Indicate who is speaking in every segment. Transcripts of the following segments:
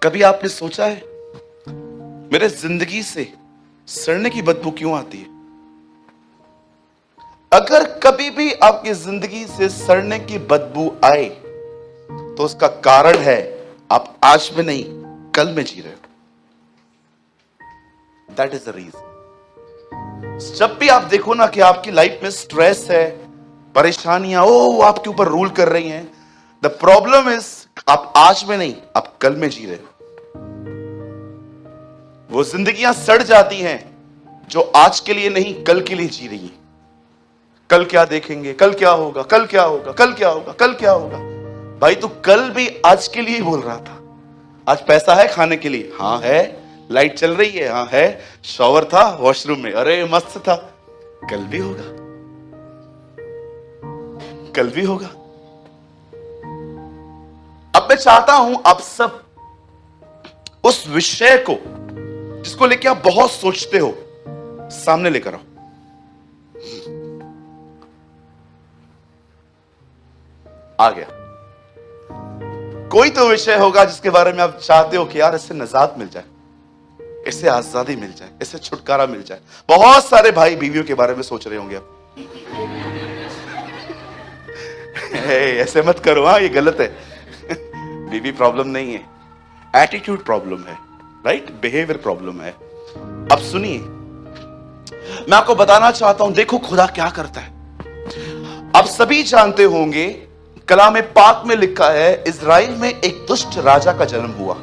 Speaker 1: कभी आपने सोचा है मेरे जिंदगी से सड़ने की बदबू क्यों आती है? अगर कभी भी आपकी जिंदगी से सड़ने की बदबू आए तो उसका कारण है आप आज में नहीं कल में जी रहे हो। That is the reason. जब भी आप देखो ना कि आपकी लाइफ में स्ट्रेस है, परेशानियां आपके ऊपर रूल कर रही हैं, द प्रॉब्लम इज आप आज में नहीं आप कल में जी रहे हो। वो जिंदगियां सड़ जाती हैं जो आज के लिए नहीं कल के लिए जी रही हैं। कल क्या देखेंगे, कल क्या होगा, कल क्या होगा, कल क्या होगा, कल क्या होगा। भाई तू कल भी आज के लिए ही बोल रहा था। आज पैसा है खाने के लिए, हाँ है। लाइट चल रही है, हाँ है। शॉवर था वॉशरूम में, अरे मस्त था। कल भी होगा, कल भी होगा। अब मैं चाहता हूं आप सब उस विषय को जिसको लेके आप बहुत सोचते हो सामने लेकर आओ। आ गया। कोई तो विषय होगा जिसके बारे में आप चाहते हो कि यार इससे निजात मिल जाए, इससे आजादी मिल जाए, इससे छुटकारा मिल जाए। बहुत सारे भाई बीवियों के बारे में सोच रहे होंगे अब। ऐसे मत करो, हाँ ये गलत है। बीवी प्रॉब्लम नहीं है, एटीट्यूड प्रॉब्लम है, राइट? बिहेवियर प्रॉब्लम है। अब सुनिए, मैं आपको बताना चाहता हूं, देखो खुदा क्या करता है। आप सभी जानते होंगे, कलाम पाक में लिखा है, इजराइल में एक दुष्ट राजा का जन्म हुआ।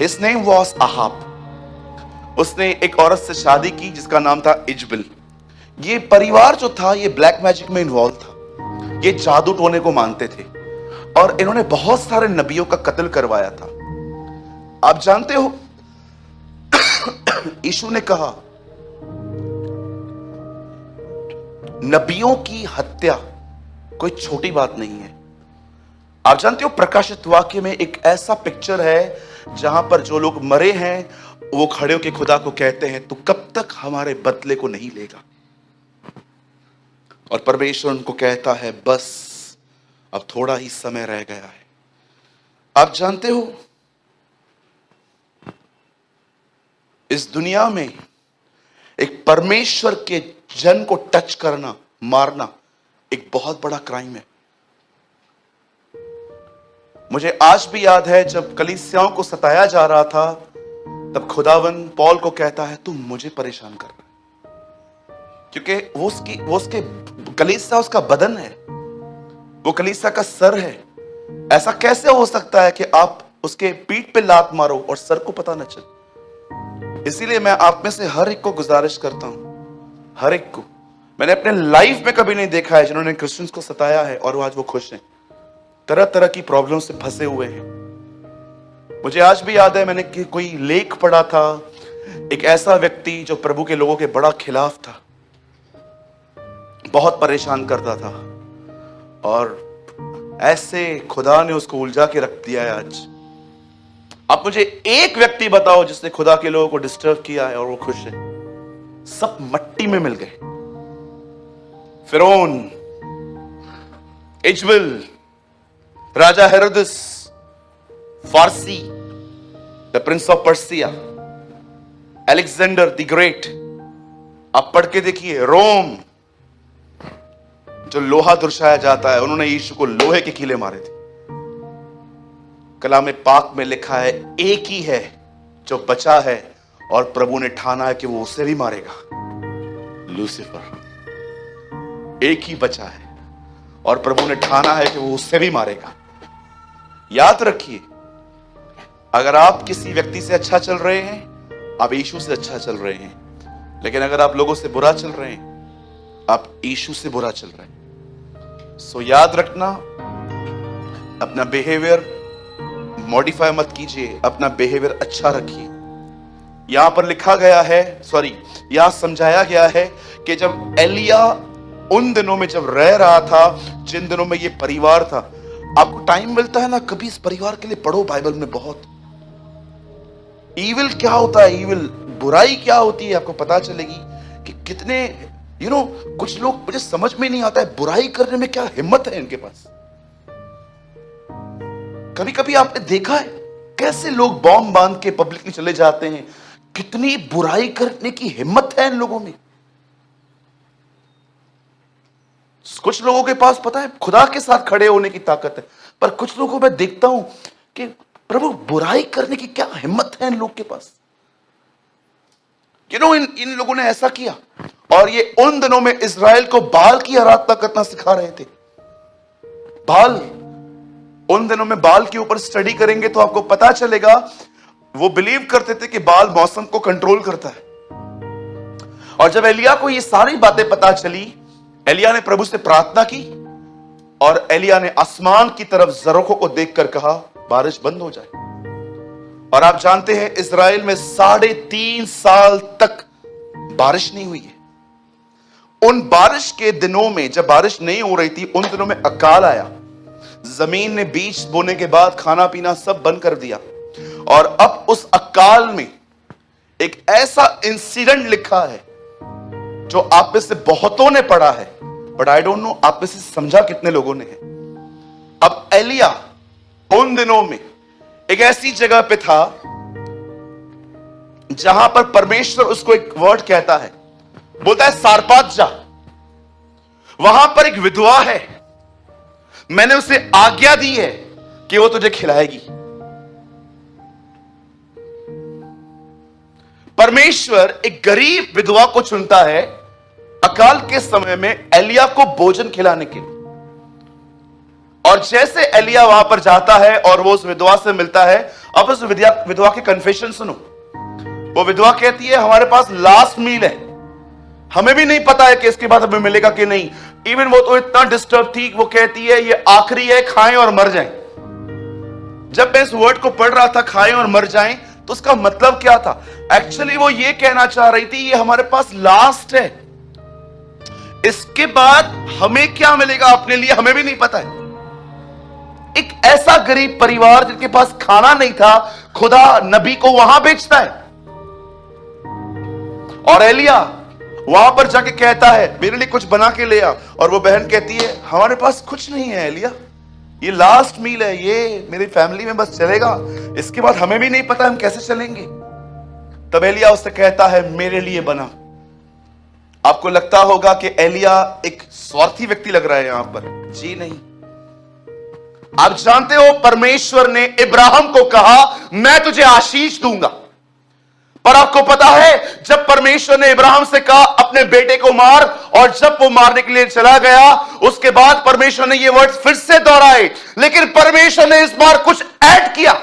Speaker 1: His name was Ahab. उसने एक औरत से शादी की जिसका नाम था इजबेल। ये परिवार जो था ये ब्लैक मैजिक में इन्वॉल्व था। ये जादू टोने को मानते थे और इन्होंने बहुत सारे नबियों का कत्ल करवाया था। आप जानते हो यीशु ने कहा नबियों की हत्या कोई छोटी बात नहीं है। आप जानते हो प्रकाशित वाक्य में एक ऐसा पिक्चर है जहां पर जो लोग मरे हैं वो खड़े होकर खुदा को कहते हैं तू कब तक हमारे बदले को नहीं लेगा। और परमेश्वर उनको कहता है बस अब थोड़ा ही समय रह गया है। आप जानते हो इस दुनिया में एक परमेश्वर के जन को टच करना, मारना एक बहुत बड़ा क्राइम है। मुझे आज भी याद है जब कलीसियाओं को सताया जा रहा था तब खुदावन पौल को कहता है तू मुझे परेशान कर रहा है, क्योंकि वो उसके कलीसिया उसका बदन है, वो कलीसिया का सर है। ऐसा कैसे हो सकता है कि आप उसके पीठ पे लात मारो और सर को पता न चले? इसीलिए मैं आप में से हर एक को गुजारिश करता हूं, हर एक को, मैंने अपने लाइफ में कभी नहीं देखा है जिन्होंने क्रिश्चियंस को सताया है और आज वो खुश हैं, तरह तरह की प्रॉब्लम से फंसे हुए हैं। मुझे आज भी याद है मैंने कोई लेख पढ़ा था, एक ऐसा व्यक्ति जो प्रभु के लोगों के बड़ा खिलाफ था, बहुत परेशान करता था और ऐसे खुदा ने उसको उलझा के रख दिया है आज। आप मुझे एक व्यक्ति बताओ जिसने खुदा के लोगों को डिस्टर्ब किया है और वो खुश है? सब मट्टी में मिल गए। फिरौन, इजबेल, राजा हेरोदेस, फारसी, the prince of Persia, Alexander the great. आप पढ़ के देखिए, रोम जो लोहा दुर्शाया जाता है, उन्होंने यीशु को लोहे के कीले मारे थे। कलाम पाक में लिखा है एक ही है जो बचा है और प्रभु ने ठाना है कि वो उसे भी मारेगा, लूसीफर। एक ही बचा है और प्रभु ने ठाना है कि वो उससे भी मारेगा। याद रखिए, अगर आप किसी व्यक्ति से अच्छा चल रहे हैं आप यीशु से अच्छा चल रहे हैं, लेकिन अगर आप लोगों से बुरा चल रहे हैं आप यीशु से बुरा चल रहे हैं। सो याद रखना, अपना बिहेवियर मॉडिफाई मत कीजिए, अपना बिहेवियर अच्छा रखिए। यहां पर लिखा गया है, यहां समझाया गया है कि जब एलिया उन दिनों में जब रह रहा था जिन दिनों में ये परिवार था, आपको टाइम मिलता है ना कभी इस परिवार के लिए पढ़ो बाइबल में। बहुत ईविल क्या होता है, ईविल बुराई क्या होती है, आपको पता चलेगी कि कितने कुछ लोग, मुझे समझ में नहीं आता है बुराई करने में क्या हिम्मत है इनके पास। कभी कभी आपने देखा है कैसे लोग बॉम्ब बांध के पब्लिकली चले जाते हैं, कितनी बुराई करने की हिम्मत है इन लोगों में। कुछ लोगों के पास पता है खुदा के साथ खड़े होने की ताकत है, पर कुछ लोगों को मैं देखता हूं कि प्रभु बुराई करने की क्या हिम्मत है इन लोग के पास। इन लोगों ने ऐसा किया, और ये उन दिनों में इजराइल को बाल की आराधना करना सिखा रहे थे। बाल, उन दिनों में बाल के ऊपर स्टडी करेंगे तो आपको पता चलेगा, वो बिलीव करते थे कि बाल मौसम को कंट्रोल करता है। और जब एलिया को ये सारी बातें पता चली, एलिया ने प्रभु से प्रार्थना की, और एलिया ने आसमान की तरफ जरोखों को देखकर कहा बारिश बंद हो जाए। और आप जानते हैं इजराइल में 3.5 साल तक बारिश नहीं हुई है। उन बारिश के दिनों में जब बारिश नहीं हो रही थी, उन दिनों में अकाल आया। जमीन ने बीज बोने के बाद खाना पीना सब बंद कर दिया। और अब उस अकाल में एक ऐसा इंसिडेंट लिखा है जो आप में से बहुतों ने पढ़ा है, बट आई डोंट नो आप में से समझा कितने लोगों ने है। अब एलिया उन दिनों में एक ऐसी जगह पे था जहां पर परमेश्वर उसको एक वर्ड कहता है, बोलता है सारपात जा, वहां पर एक विधवा है, मैंने उसे आज्ञा दी है कि वो तुझे खिलाएगी। परमेश्वर एक गरीब विधवा को चुनता है अकाल के समय में एलिया को भोजन खिलाने के लिए। और जैसे एलिया वहां पर जाता है और वो उस विधवा से मिलता है, अब उस विधवा के कन्फेशन सुनो। वो विधवा कहती है हमारे पास लास्ट मील है, हमें भी नहीं पता है कि इसके बाद हमें मिलेगा कि नहीं। इवन वो तो इतना डिस्टर्ब थी, वो कहती है ये आखिरी है, खाएं और मर जाएं। जब मैं इस वर्ड को पढ़ रहा था खाएं और मर जाएं, तो उसका मतलब क्या था? एक्चुअली वो ये कहना चाह रही थी ये हमारे पास लास्ट है, इसके बाद हमें क्या मिलेगा अपने लिए हमें भी नहीं पता है। एक ऐसा गरीब परिवार जिनके पास खाना नहीं था, खुदा नबी को वहां भेजता है। और एलिया वहां पर जाके कहता है मेरे लिए कुछ बना के ले आ। और वो बहन कहती है हमारे पास कुछ नहीं है एलिया, ये लास्ट मील है, ये मेरी फैमिली में बस चलेगा, इसके बाद हमें भी नहीं पता हम कैसे चलेंगे। तब एलिया उससे कहता है मेरे लिए बना। आपको लगता होगा कि एलिया एक स्वार्थी व्यक्ति लग रहा है यहां पर, जी नहीं। आप जानते हो परमेश्वर ने इब्राहिम को कहा मैं तुझे आशीष दूंगा, पर आपको पता है जब परमेश्वर ने इब्राहिम से कहा अपने बेटे को मार, और जब वो मारने के लिए चला गया, उसके बाद परमेश्वर ने ये वर्ड फिर से दोहराए, लेकिन परमेश्वर ने इस बार कुछ ऐड किया।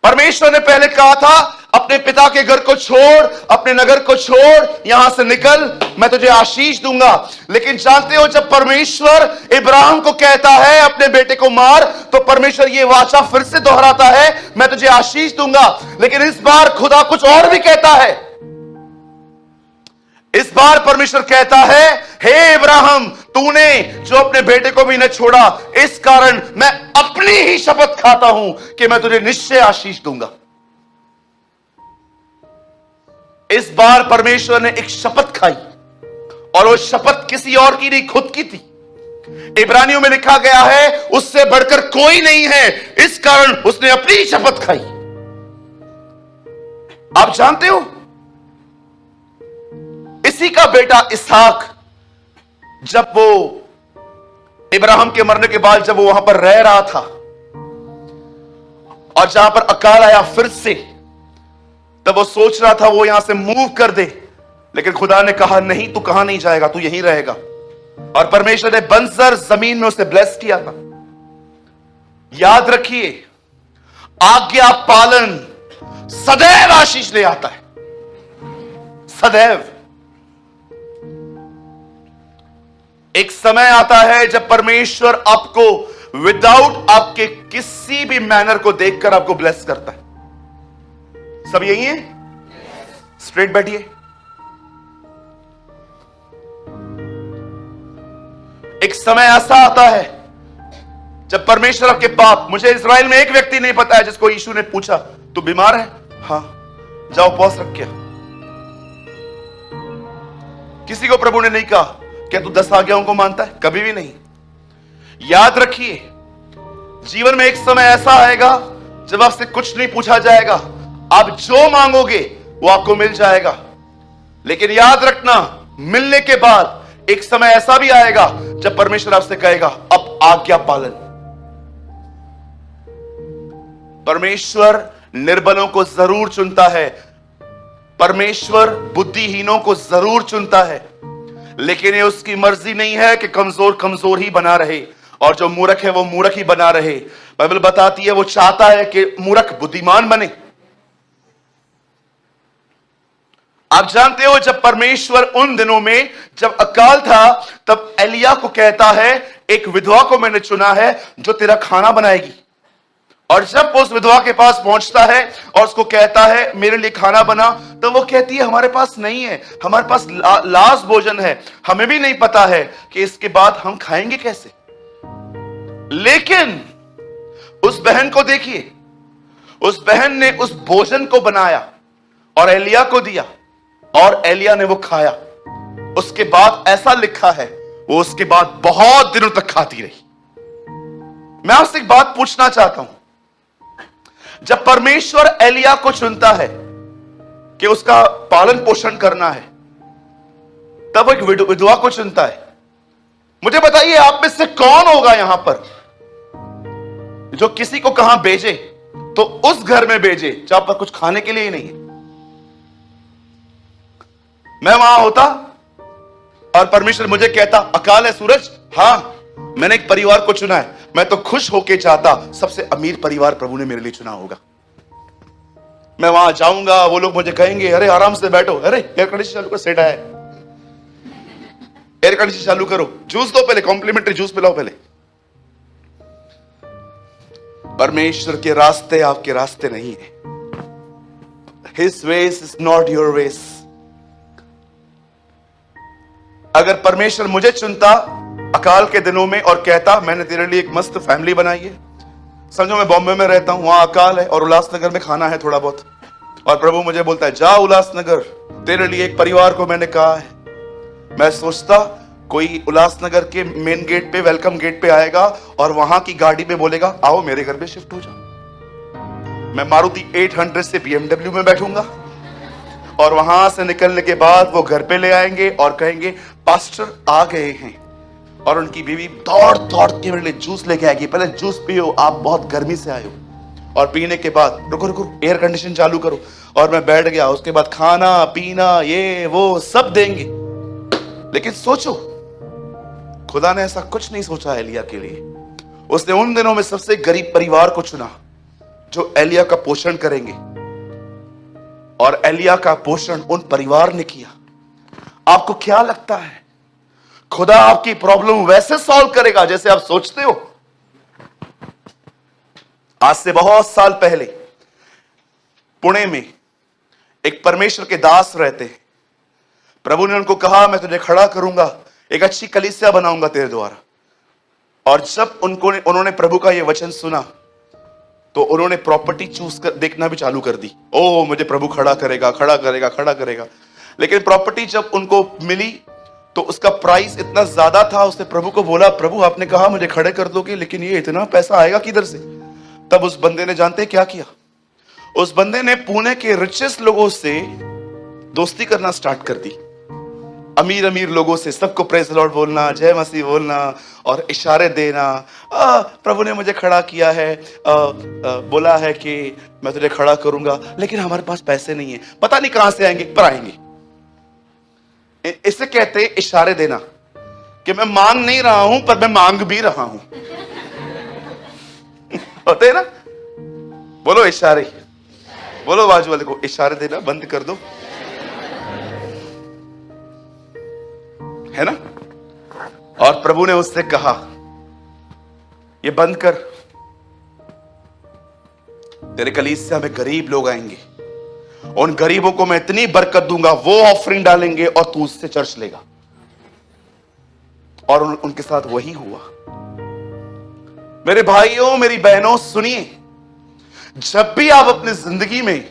Speaker 1: परमेश्वर ने पहले कहा था अपने पिता के घर को छोड़, अपने नगर को छोड़, यहां से निकल, मैं तुझे आशीष दूंगा। लेकिन जानते हो जब परमेश्वर इब्राहिम को कहता है अपने बेटे को मार, तो परमेश्वर ये वाचा फिर से दोहराता है मैं तुझे आशीष दूंगा। लेकिन इस बार खुदा कुछ और भी कहता है। इस बार परमेश्वर कहता है हे इब्राहिम, तूने जो अपने बेटे को भी न छोड़ा, इस कारण मैं अपनी ही शपथ खाता हूं कि मैं तुझे निश्चय आशीष दूंगा। इस बार परमेश्वर ने एक शपथ खाई, और वो शपथ किसी और की नहीं, खुद की थी। इब्रानियों में लिखा गया है उससे बढ़कर कोई नहीं है, इस कारण उसने अपनी ही शपथ खाई। आप जानते हो इसी का बेटा इसहाक, जब वो इब्राहिम के मरने के बाद जब वो वहां पर रह रहा था, और जहां पर अकाल आया फिर से, तब वो सोच रहा था वो यहां से मूव कर दे, लेकिन खुदा ने कहा नहीं, तू कहां नहीं जाएगा, तू यहीं रहेगा। और परमेश्वर ने बंजर जमीन में उसे ब्लेस किया था। याद रखिए आज्ञा पालन सदैव आशीष ले आता है, सदैव। एक समय आता है जब परमेश्वर आपको विदाउट आपके किसी भी मैनर को देखकर आपको ब्लेस करता है। सब यही है? स्ट्रेट बैठिए। एक समय ऐसा आता है जब परमेश्वर आपके पाप, मुझे इजराइल में एक व्यक्ति नहीं पता है जिसको यीशु ने पूछा तू बीमार है? हां, जाओ उपवास रख के। किसी को प्रभु ने नहीं कहा क्या तू 10 आज्ञाओं को मानता है? कभी भी नहीं। याद रखिए जीवन में एक समय ऐसा आएगा जब आपसे कुछ नहीं पूछा जाएगा, आप जो मांगोगे वो आपको मिल जाएगा। लेकिन याद रखना, मिलने के बाद एक समय ऐसा भी आएगा जब परमेश्वर आपसे कहेगा अब आज्ञा पालन। परमेश्वर निर्बलों को जरूर चुनता है, परमेश्वर बुद्धिहीनों को जरूर चुनता है, लेकिन ये उसकी मर्जी नहीं है कि कमजोर कमजोर ही बना रहे और जो मूर्ख है वो मूर्ख ही बना रहे। बाइबल बताती है वो चाहता है कि मूर्ख बुद्धिमान बने। आप जानते हो जब परमेश्वर उन दिनों में जब अकाल था तब एलिया को कहता है एक विधवा को मैंने चुना है जो तेरा खाना बनाएगी। और जब उस विधवा के पास पहुंचता है और उसको कहता है मेरे लिए खाना बना, तो वो कहती है हमारे पास नहीं है, हमारे पास लाश भोजन है, हमें भी नहीं पता है कि इसके बाद हम खाएंगे कैसे। लेकिन उस बहन को देखिए, उस बहन ने उस भोजन को बनाया और एलिया को दिया और एलिया ने वो खाया। उसके बाद ऐसा लिखा है वो उसके बाद बहुत दिनों तक खाती रही। मैं आपसे एक बात पूछना चाहता हूं, जब परमेश्वर एलिया को चुनता है कि उसका पालन पोषण करना है, तब वो एक विधवा को चुनता है। मुझे बताइए आप में से कौन होगा यहां पर जो किसी को कहां भेजे तो उस घर में भेजे जहां पर कुछ खाने के लिए ही नहीं है। मैं वहां होता और परमेश्वर मुझे कहता अकाल है सूरज, हां मैंने एक परिवार को चुना है, मैं तो खुश होके चाहता सबसे अमीर परिवार प्रभु ने मेरे लिए चुना होगा। मैं वहां जाऊंगा, वो लोग मुझे कहेंगे अरे आराम से बैठो, अरे एयर कंडीशन चालू कर, सेट आया, एयर कंडीशन चालू करो, जूस दो पहले, कॉम्प्लीमेंट्री जूस पिलाओ पहले। परमेश्वर के रास्ते आपके रास्ते नहीं है। His ways is not your ways। अगर परमेश्वर मुझे चुनता अकाल के दिनों में और कहता मैंने तेरे लिए एक मस्त फैमिली बनाई है, समझो मैं बॉम्बे में रहता हूं, वहां अकाल है और उल्लासनगर में खाना है थोड़ा बहुत, और प्रभु मुझे बोलता है जा उल्लासनगर, तेरे लिए एक परिवार को मैंने कहा है। मैं सोचता कोई उल्लासनगर के मेन गेट पे, वेलकम गेट पे आएगा और वहां की गाड़ी में बोलेगा आओ मेरे घर पे शिफ्ट हो जाओ। मैं मारुति 800 से BMW में बैठूंगा और वहां से निकलने के बाद वो घर पे ले आएंगे और कहेंगे पास्टर आ गए हैं, और उनकी बीवी दौड़ दौड़ के मेरे लिए जूस लेके आएगी, पहले जूस पियो आप बहुत गर्मी से आए हो, और पीने के बाद रुको रुको एयर कंडीशन चालू करो, और मैं बैठ गया, उसके बाद खाना पीना ये वो सब देंगे। लेकिन सोचो खुदा ने ऐसा कुछ नहीं सोचा एलिया के लिए। उसने उन दिनों में सबसे गरीब परिवार को चुना जो एलिया का पोषण करेंगे, और एलिया का पोषण उन परिवार ने किया। आपको क्या लगता है खुदा आपकी प्रॉब्लम वैसे सॉल्व करेगा जैसे आप सोचते हो? आज से बहुत साल पहले पुणे में एक परमेश्वर के दास रहते हैं। प्रभु ने उनको कहा मैं तुझे खड़ा करूंगा, एक अच्छी कलीसिया बनाऊंगा तेरे द्वारा। और जब उन्होंने प्रभु का यह वचन सुना तो उन्होंने प्रॉपर्टी चूज कर देखना भी चालू कर दी। ओ मुझे प्रभु खड़ा करेगा खड़ा करेगा खड़ा करेगा। लेकिन प्रॉपर्टी जब उनको मिली तो उसका प्राइस इतना ज्यादा था, उसने प्रभु को बोला प्रभु आपने कहा मुझे खड़े कर दोगे, लेकिन ये इतना पैसा आएगा किधर से? तब उस बंदे ने जानते क्या किया? उस बंदे ने पुणे के रिचेस्ट लोगों से दोस्ती करना स्टार्ट कर दी। अमीर अमीर लोगों से सबको प्रेज लॉर्ड बोलना, जय मसीह बोलना और इशारे देना। प्रभु ने मुझे खड़ा किया है, बोला है कि मैं तुझे खड़ा करूंगा, लेकिन हमारे पास पैसे नहीं है, पता नहीं कहां से आएंगे पर आएंगे। इसे कहते इशारे देना कि मैं मांग नहीं रहा हूं पर मैं मांग भी रहा हूं। होते है ना? बोलो इशारे, बोलो बाजू वाले को इशारे देना बंद कर दो, है ना? और प्रभु ने उससे कहा ये बंद कर, तेरे कलीसिया में गरीब लोग आएंगे, उन गरीबों को मैं इतनी बरकत दूंगा, वो ऑफरिंग डालेंगे और तू उससे चर्च लेगा। और उनके साथ वही हुआ। मेरे भाइयों मेरी बहनों सुनिए, जब भी आप अपनी जिंदगी में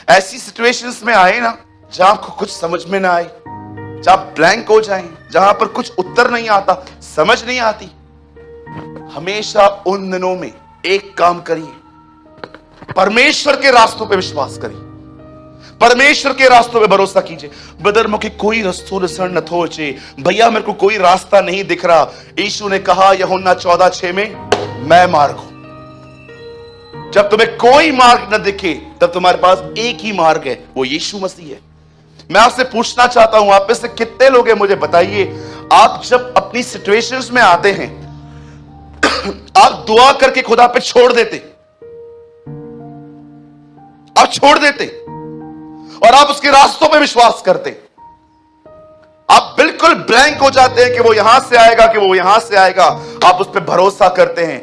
Speaker 1: ऐसी सिचुएशंस में आए ना जहां आपको कुछ समझ में ना आए, जहां ब्लैंक हो जाएं, जहां पर कुछ उत्तर नहीं आता, समझ नहीं आती, हमेशा उन दिनों में एक काम करिए, परमेश्वर के रास्तों पे विश्वास करिए, परमेश्वर के रास्तों पे भरोसा कीजिए। ब्रदर मुझे कोई रस्तों ऋण न थोचे, भैया मेरे को कोई रास्ता नहीं दिख रहा। यीशु ने कहा यूहन्ना 14:6 में, मैं मार्ग हूं। जब तुम्हें कोई मार्ग न दिखे तब तुम्हारे पास एक ही मार्ग है, वो यीशु मसीह है। मैं आपसे पूछना चाहता हूं, आप में से कितने लोग हैं मुझे बताइए, आप जब अपनी सिचुएशंस में आते हैं आप दुआ करके खुदा पे छोड़ देते, आप छोड़ देते और आप उसके रास्तों पे विश्वास करते। आप बिल्कुल ब्लैंक हो जाते हैं कि वो यहां से आएगा, कि वो यहां से आएगा। आप उस पर भरोसा करते हैं,